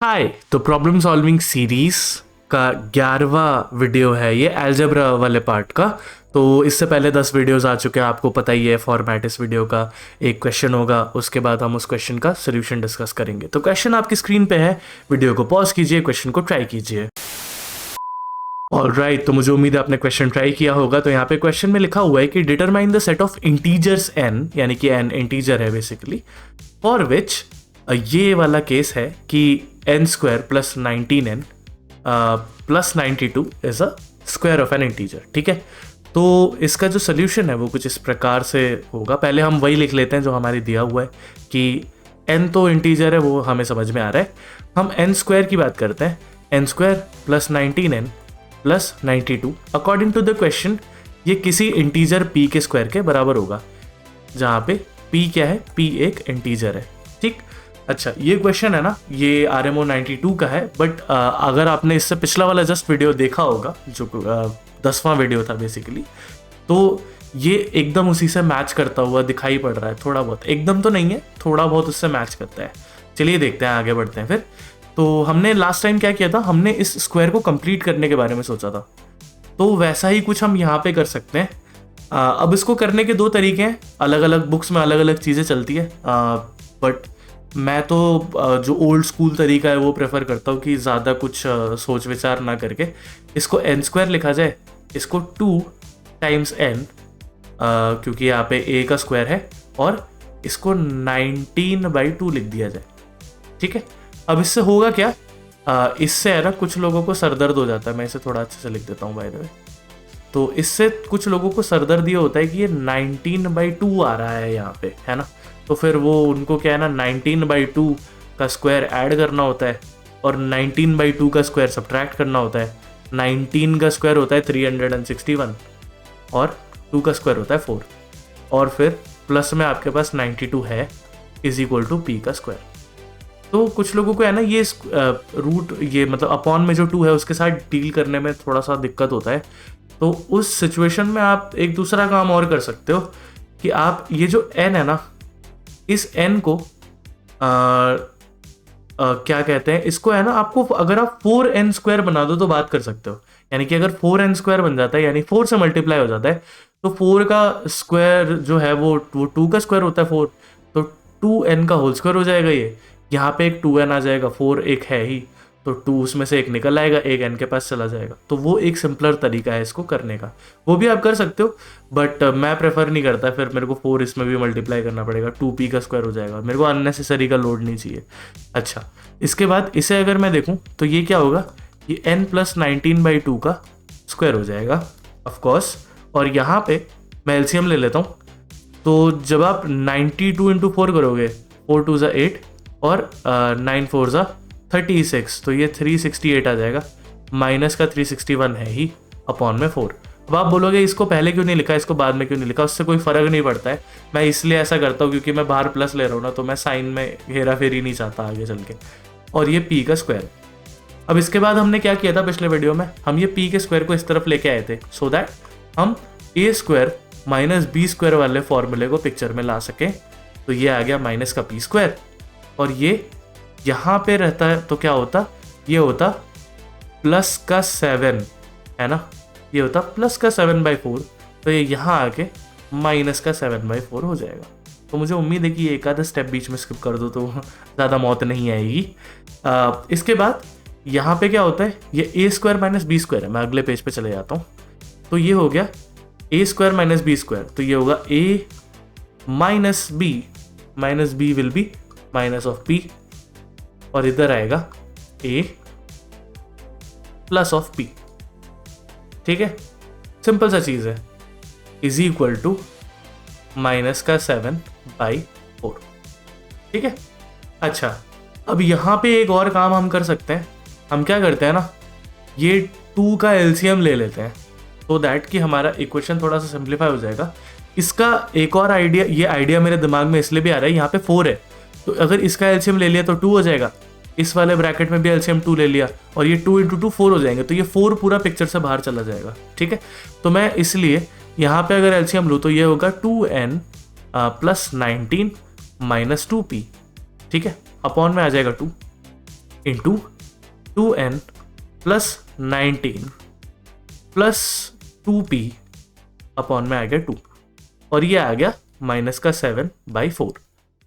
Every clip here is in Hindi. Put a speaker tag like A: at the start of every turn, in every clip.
A: हाय। तो प्रॉब्लम सॉल्विंग सीरीज का 11वां वीडियो है ये अलजेब्रा वाले पार्ट का। तो इससे पहले 10 वीडियोस आ चुके हैं, आपको पता ही है फॉर्मेट इस वीडियो का। एक क्वेश्चन होगा, उसके बाद हम उस क्वेश्चन का सोल्यूशन डिस्कस करेंगे। तो क्वेश्चन आपकी स्क्रीन पे है, वीडियो को पॉज कीजिए, क्वेश्चन को ट्राई कीजिए। ऑलराइट, तो मुझे उम्मीद है आपने क्वेश्चन ट्राई किया होगा। तो यहाँ पे क्वेश्चन में लिखा हुआ है कि determine the set of integers n, यानी कि n इंटीजर है बेसिकली, फॉर विच ये वाला केस है कि n square plus 19n plus 92 is a square of N integer. ठीक है, तो इसका जो सोल्यूशन है वो कुछ इस प्रकार से होगा। पहले हम वही लिख लेते हैं जो हमारे दिया हुआ है कि n तो इंटीजर है, वो हमें समझ में आ रहा है। हम n स्क्वायर की बात करते हैं, n square plus 19n plus 92 according to the question ये किसी इंटीजर p के स्क्वायर के बराबर होगा, जहाँ पे p क्या है, p एक इंटीजर है। ठीक, अच्छा ये क्वेश्चन है ना, ये RMO 92 का है। बट अगर आपने इससे पिछला वाला जस्ट वीडियो देखा होगा जो 10वां वीडियो था बेसिकली, तो ये एकदम उसी से मैच करता हुआ दिखाई पड़ रहा है। थोड़ा बहुत, एकदम तो नहीं है, थोड़ा बहुत उससे मैच करता है। चलिए देखते हैं, आगे बढ़ते हैं फिर। तो हमने लास्ट टाइम क्या किया था, हमने इस स्क्वायर को कंप्लीट करने के बारे में सोचा था, तो वैसा ही कुछ हम यहाँ पे कर सकते हैं। अब इसको करने के दो तरीके हैं, अलग अलग बुक्स में अलग अलग चीज़ें चलती है। बट मैं तो जो ओल्ड स्कूल तरीका है वो प्रेफर करता हूँ कि ज़्यादा कुछ सोच विचार ना करके इसको n स्क्वायर लिखा जाए, इसको 2 टाइम्स n, क्योंकि यहाँ पे a का स्क्वायर है, और इसको 19/2 लिख दिया जाए। ठीक है, अब इससे होगा क्या, इससे है ना कुछ लोगों को सरदर्द हो जाता है। मैं इसे थोड़ा अच्छे से लिख देता हूँ बाय द वे। तो इससे कुछ लोगों को सरदर्द ये होता है कि ये 19/2 आ रहा है यहाँ पे, है ना। तो फिर वो उनको क्या है ना, 19/2 का स्क्वायर ऐड करना होता है और 19/2 का स्क्वायर सब्ट्रैक्ट करना होता है। 19 का स्क्वायर होता है 361 और 2 का स्क्वायर होता है 4, और फिर प्लस में आपके पास 92 है इज इक्वल टू p का स्क्वायर। तो कुछ लोगों को है ना ये रूट, ये मतलब अपॉन में जो 2 है उसके साथ डील करने में थोड़ा सा दिक्कत होता है। तो उस सिचुएशन में आप एक दूसरा काम और कर सकते हो कि आप ये जो n है ना, इस n को क्या कहते हैं, इसको है ना, आपको अगर आप 4n स्क्वायर बना दो तो बात कर सकते हो। यानी कि अगर 4n स्क्वायर बन जाता है, यानी 4 से मल्टीप्लाई हो जाता है, तो 4 का स्क्वायर जो है वो 2 का स्क्वायर होता है 4, तो 2n का होल स्क्वायर हो जाएगा। ये यहाँ पे एक 2n आ जाएगा, 4 एक है ही, तो 2 उसमें से एक निकल आएगा, एक n के पास चला जाएगा। तो वो एक सिंपलर तरीका है इसको करने का, वो भी आप कर सकते हो। बट मैं प्रेफर नहीं करता, फिर मेरे को 4 इसमें भी मल्टीप्लाई करना पड़ेगा, 2p का स्क्वायर हो जाएगा, मेरे को अननेसेसरी का लोड नहीं चाहिए। अच्छा, इसके बाद इसे अगर मैं देखूँ तो ये क्या होगा, ये n प्लस 19/2 का स्क्वायर हो जाएगा ऑफकोर्स। और यहाँ पे मैं एलसीएम ले लेता हूँ। तो जब आप 92 इंटू 4 करोगे, 4 2 ज़ा 8 और 9 4 ज़ा 36, तो ये 368 आ जाएगा। माइनस का 361 है ही, अपॉन में 4। अब आप बोलोगे इसको पहले क्यों नहीं लिखा, इसको बाद में क्यों नहीं लिखा, उससे कोई फ़र्क नहीं पड़ता है। मैं इसलिए ऐसा करता हूँ क्योंकि मैं बाहर प्लस ले रहा हूँ ना, तो मैं साइन में हेरा फेरी नहीं चाहता आगे चल के। और ये p का स्क्वायर। अब इसके बाद हमने क्या किया था पिछले वीडियो में, हम ये p के स्क्वायर को इस तरफ लेके आए थे सो दैट हम a square minus b square वाले फॉर्मूले को पिक्चर में ला सकें। तो ये आ गया माइनस का p स्क्वायर, और ये यहाँ पे रहता है तो क्या होता, ये होता प्लस का 7, है ना, ये होता प्लस का 7/4। तो ये यहाँ आके माइनस का 7/4 हो जाएगा। तो मुझे उम्मीद है कि एक आधा स्टेप बीच में स्किप कर दो तो ज़्यादा मौत नहीं आएगी। इसके बाद यहाँ पे क्या होता है, ये a square minus B square है। मैं अगले पेज पे चले जाता हूँ। तो ये हो गया a square minus B square, तो ये होगा a minus B will be minus of p, और इधर आएगा a प्लस ऑफ p। ठीक है, सिंपल सा चीज़ है, इज इक्वल टू माइनस का 7/4। ठीक है, अच्छा अब यहाँ पे एक और काम हम कर सकते हैं। हम क्या करते हैं ना, ये 2 का एलसीएम ले लेते हैं तो दैट कि हमारा इक्वेशन थोड़ा सा सिंप्लीफाई हो जाएगा। इसका एक और आइडिया, ये आइडिया मेरे दिमाग में इसलिए भी आ रहा है, यहाँ पे 4 है, तो अगर इसका एलसीएम ले लिया तो 2 हो जाएगा, इस वाले ब्रैकेट में भी एलसीएम 2 ले लिया, और ये 2 इंटू 2 4 हो जाएंगे, तो ये 4 पूरा पिक्चर से बाहर चला जाएगा। ठीक है, तो मैं इसलिए यहाँ पे अगर एलसीएम लूँ तो ये होगा 2n प्लस 19 माइनस 2p। ठीक है, अपॉन में आ जाएगा 2, into 2n plus 19 plus 2p upon में आ गया 2, और ये आ गया माइनस का 7/4।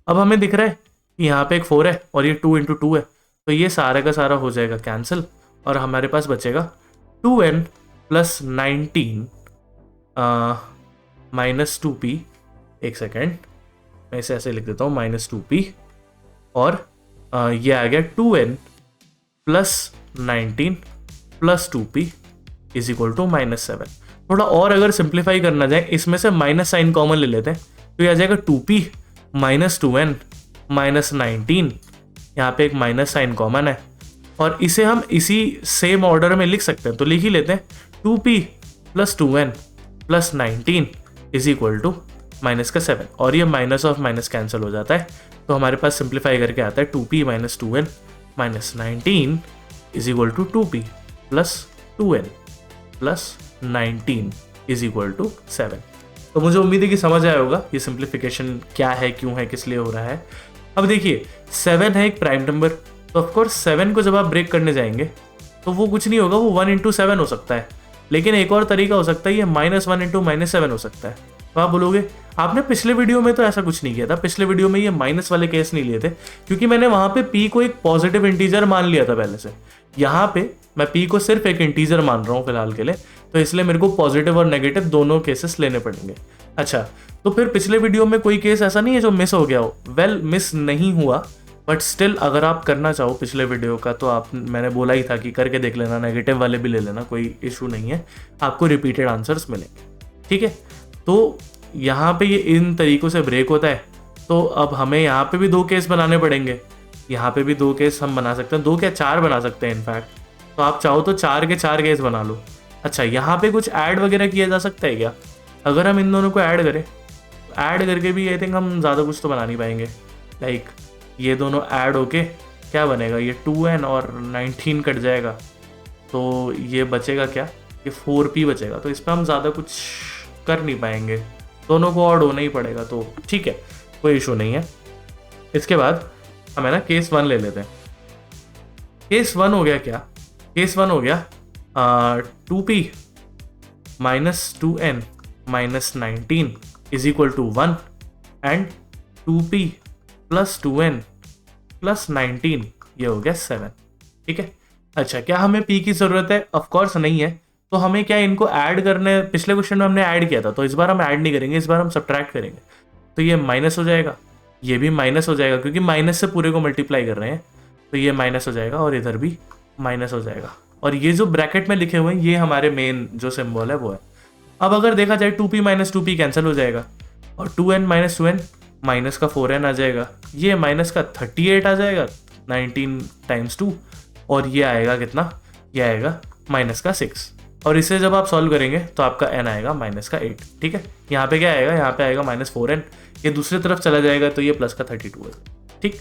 A: अब हमें दिख रहा है कि यहाँ पे एक 4 है और ये 2 इंटू 2 है, तो ये सारा का सारा हो जाएगा कैंसिल, और हमारे पास बचेगा 2n प्लस 19 माइनस 2p। एक सेकेंड, मैं इसे ऐसे लिख देता हूँ, माइनस 2p, और ये आ गया 2n plus 19 plus 2p is equal to minus 7। थोड़ा और अगर सिंप्लीफाई करना जाए, इसमें से माइनस साइन कॉमन ले लेते हैं, तो ये आ जाएगा 2p माइनस 2n माइनस 19, यहाँ पे एक माइनस साइन कॉमन है, और इसे हम इसी सेम ऑर्डर में लिख सकते हैं, तो लिख ही लेते हैं 2p plus 2n plus 19 is equal to minus का 7, और ये माइनस ऑफ माइनस कैंसिल हो जाता है, तो हमारे पास सिंप्लीफाई करके आता है 2p minus 2n minus 19 is equal to 2p plus 2n plus 19 is equal to 7। तो मुझे उम्मीद है कि समझ आया होगा ये सिंप्लीफिकेशन क्या है, क्यों है, किस लिए हो रहा है। अब देखिए 7 है एक प्राइम नंबर, तो ऑफकोर्स 7 को जब आप ब्रेक करने जाएंगे तो वो कुछ नहीं होगा, वो 1 इंटू 7 हो सकता है, लेकिन एक और तरीका हो सकता है, ये -1 इंटू -7 हो सकता है। तो आप बोलोगे आपने पिछले वीडियो में तो ऐसा कुछ नहीं किया था, पिछले वीडियो में ये माइनस वाले केस नहीं लिए थे, क्योंकि मैंने वहां पे p को एक पॉजिटिव इंटीजर मान लिया था पहले से। यहाँ पे मैं p को सिर्फ एक इंटीजर मान रहा हूँ फिलहाल के लिए, तो इसलिए मेरे को पॉजिटिव और नेगेटिव दोनों केसेस लेने पड़ेंगे। अच्छा, तो फिर पिछले वीडियो में कोई केस ऐसा नहीं है जो मिस हो गया हो? वेल, मिस नहीं हुआ, बट स्टिल अगर आप करना चाहो पिछले वीडियो का, तो आप, मैंने बोला ही था कि करके देख लेना, नेगेटिव वाले भी ले लेना, कोई इशू नहीं है, आपको रिपीटेड आंसर्स मिलेंगे। ठीक है, तो यहाँ पे ये इन तरीकों से ब्रेक होता है, तो अब हमें यहाँ पे भी 2 केस बनाने पड़ेंगे, यहाँ पे भी 2 केस हम बना सकते हैं, 2 क्या 4 बना सकते हैं इनफैक्ट, तो आप चाहो तो 4 के 4 केस बना लो। अच्छा, यहाँ पे कुछ ऐड वगैरह किया जा सकता है क्या? अगर हम इन दोनों को ऐड करें, ऐड करके भी आई थिंक हम ज़्यादा कुछ तो बना नहीं पाएंगे। लाइक ये दोनों ऐड होके क्या बनेगा, ये 2n और 19 कट जाएगा, तो ये बचेगा क्या, ये 4p बचेगा, तो इस पर हम ज़्यादा कुछ कर नहीं पाएंगे, दोनों को ऐड होना ही पड़ेगा, तो ठीक है, कोई इशू नहीं है। इसके बाद हम है ना केस 1 ले लेते हैं। केस 1 हो गया क्या, केस 1 हो गया 2p minus 2n minus 19 is equal to 1 and 2p plus 2n plus 19, ये हो गया 7। ठीक है, अच्छा, क्या हमें p की ज़रूरत है? ऑफकोर्स नहीं है, तो हमें क्या इनको ऐड करने, पिछले क्वेश्चन में हमने ऐड किया था, तो इस बार हम ऐड नहीं करेंगे, इस बार हम सब्ट्रैक्ट करेंगे, तो ये माइनस हो जाएगा, ये भी माइनस हो जाएगा, क्योंकि माइनस से पूरे को मल्टीप्लाई कर रहे हैं, तो ये माइनस हो जाएगा, और इधर भी माइनस हो जाएगा, और ये जो ब्रैकेट में लिखे हुए हैं ये हमारे मेन जो सिंबल है वो है। अब अगर देखा जाए 2p माइनस 2p कैंसिल हो जाएगा, और 2n माइनस 2n माइनस का 4n आ जाएगा, ये माइनस का 38 आ जाएगा 19 टाइम्स 2, और ये आएगा कितना, ये आएगा माइनस का 6, और इसे जब आप सॉल्व करेंगे तो आपका n आएगा माइनस का 8। ठीक है, यहाँ पे क्या आएगा, यहाँ पे आएगा माइनस 4n, ये दूसरी तरफ चला जाएगा तो ये प्लस का 32 है। ठीक,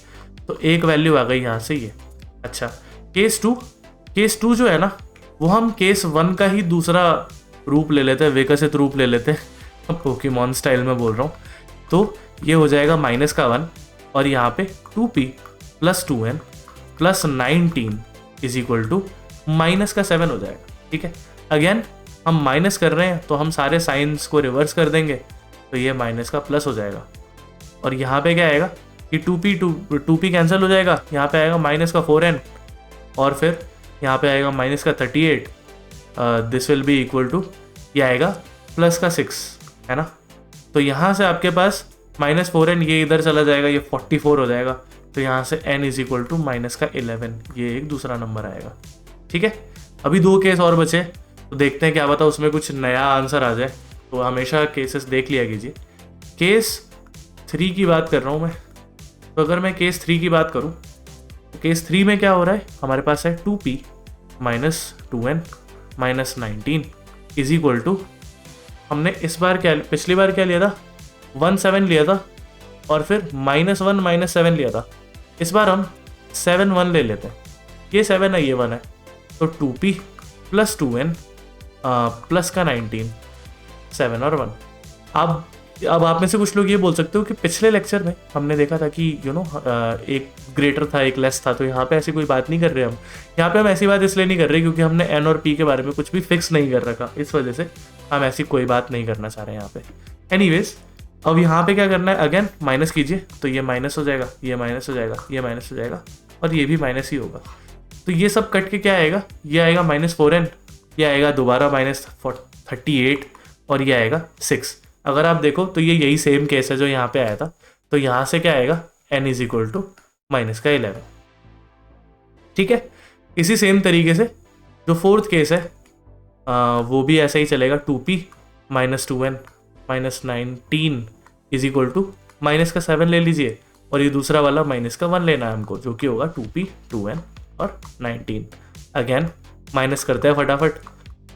A: तो एक वैल्यू आ गई यहाँ से ये। अच्छा, केस 2 जो है ना, वो हम केस 1 का ही दूसरा रूप ले लेते हैं, विकसित रूप ले लेते हैं, पोकेमॉन स्टाइल में बोल रहा हूँ, तो ये हो जाएगा माइनस का 1, और यहाँ पे 2p plus 2n plus 19 is equal to minus का 7 हो जाएगा। ठीक है, अगेन हम माइनस कर रहे हैं तो हम सारे साइंस को रिवर्स कर देंगे, तो ये माइनस का प्लस हो जाएगा, और यहाँ पे क्या आएगा कि 2p कैंसिल हो जाएगा, यहाँ पे आएगा माइनस का 4n, और फिर यहाँ पे आएगा माइनस का 38, this will be equal to, ये आएगा प्लस का 6, है ना, तो यहाँ से आपके पास माइनस 4n, ये इधर चला जाएगा, ये 44 हो जाएगा, तो यहाँ से n is equal to minus का 11, ये एक दूसरा नंबर आएगा। ठीक है, अभी 2 केस और बचे, तो देखते हैं क्या पता उसमें कुछ नया आंसर आ जाए, तो हमेशा केसेस देख लिया कीजिए। केस 3 की बात कर रहा हूँ मैं, तो अगर मैं केस 3 की बात करूँ, तो केस 3 में क्या हो रहा है, हमारे पास है 2p minus 2n minus 19 is equal to, हमने इस बार क्या, पिछली बार क्या लिया था, 1 लिया था, और फिर -1 -7 लिया था, इस बार हम 7 1 ले लेते हैं, ये 7 है, ये 1 है, तो 2p प्लस 2n प्लस का 19, 7 और 1। अब अब आप में से कुछ लोग ये बोल सकते हो कि पिछले लेक्चर में हमने देखा था कि एक ग्रेटर था एक लेस था, तो यहाँ पे ऐसी कोई बात नहीं कर रहे हम। यहाँ पे हम ऐसी बात इसलिए नहीं कर रहे क्योंकि हमने एन और पी के बारे में कुछ भी फिक्स नहीं कर रखा, इस वजह से हम ऐसी कोई बात नहीं करना चाह रहे हैं यहाँ पे। एनीवेज, अब यहाँ पे क्या करना है, अगेन माइनस कीजिए, तो ये माइनस हो जाएगा, ये माइनस हो जाएगा, ये माइनस हो जाएगा, और ये भी माइनस ही होगा। तो ये सब कट के क्या आएगा, ये आएगा -4n, ये आएगा दोबारा -38, और ये आएगा 6। अगर आप देखो तो ये यही सेम केस है जो यहाँ पे आया था। तो यहाँ से क्या आएगा, n इज इक्वल टू -11। ठीक है, इसी सेम तरीके से जो फोर्थ केस है वो भी ऐसा ही चलेगा, 2p -2n -19 is equal to minus का 7 ले लीजिए, और ये दूसरा वाला -1 लेना है हमको, जो कि होगा 2p 2n और 19। अगेन माइनस करते हैं फटाफट।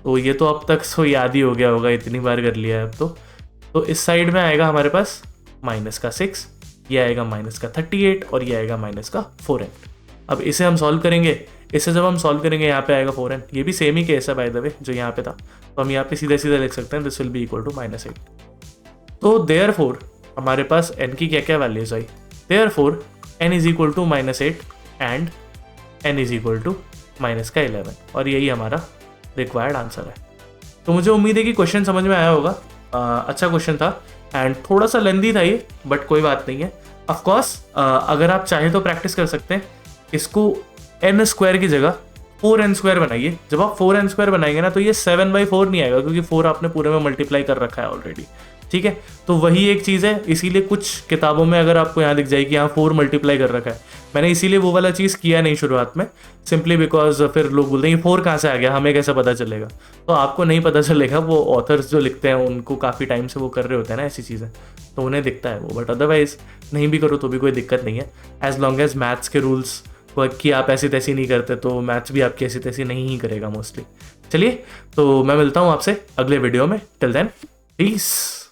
A: तो ये तो अब तक सो याद ही हो गया होगा, इतनी बार कर लिया है अब तो इस साइड में आएगा हमारे पास -6, ये आएगा -38, और ये आएगा -4n। अब इसे हम सॉल्व करेंगे, इसे जब हम सॉल्व करेंगे यहाँ पे आएगा 4n, ये भी सेम ही केस है बाय द वे जो यहाँ पे था। तो हम यहाँ पे सीधा सीधा लिख सकते हैं, this will be equal to -8। तो देयरफॉर हमारे पास n की क्या क्या वैल्यूज आई, therefore n is equal to -8 and n is equal to -11, और यही हमारा रिक्वायर्ड आंसर है। तो मुझे उम्मीद है कि क्वेश्चन समझ में आया होगा। अच्छा क्वेश्चन था एंड थोड़ा सा लेंदी था ये, बट कोई बात नहीं है। ऑफकोर्स अगर आप चाहें तो प्रैक्टिस कर सकते हैं, इसको n² की जगह 4n² बनाइए। जब आप 4n² बनाएंगे ना तो ये 7/4 नहीं आएगा, क्योंकि 4 आपने पूरे में मल्टीप्लाई कर रखा है ऑलरेडी। ठीक है, तो वही एक चीज़ है, इसीलिए कुछ किताबों में अगर आपको यहाँ दिख जाए कि यहाँ 4 मल्टीप्लाई कर रखा है, मैंने इसीलिए वो वाला चीज़ किया नहीं शुरुआत में, सिंपली बिकॉज फिर लोग बोलते हैं 4 कहाँ से आ गया, हमें कैसे पता चलेगा। तो आपको नहीं पता चलेगा, वो ऑथर्स जो लिखते हैं उनको काफ़ी टाइम से वो कर रहे होते हैं ना ऐसी चीज़ें, तो उन्हें दिखता है वो। बट अदरवाइज नहीं भी करो तो भी कोई दिक्कत नहीं है, एज लॉन्ग एज मैथ्स के रूल्स कि आप ऐसी तैसी नहीं करते, तो मैथ्स भी आपकी ऐसी तैसी नहीं ही करेगा मोस्टली। चलिए, तो मैं मिलता हूँ आपसे अगले वीडियो में। Till then, piece.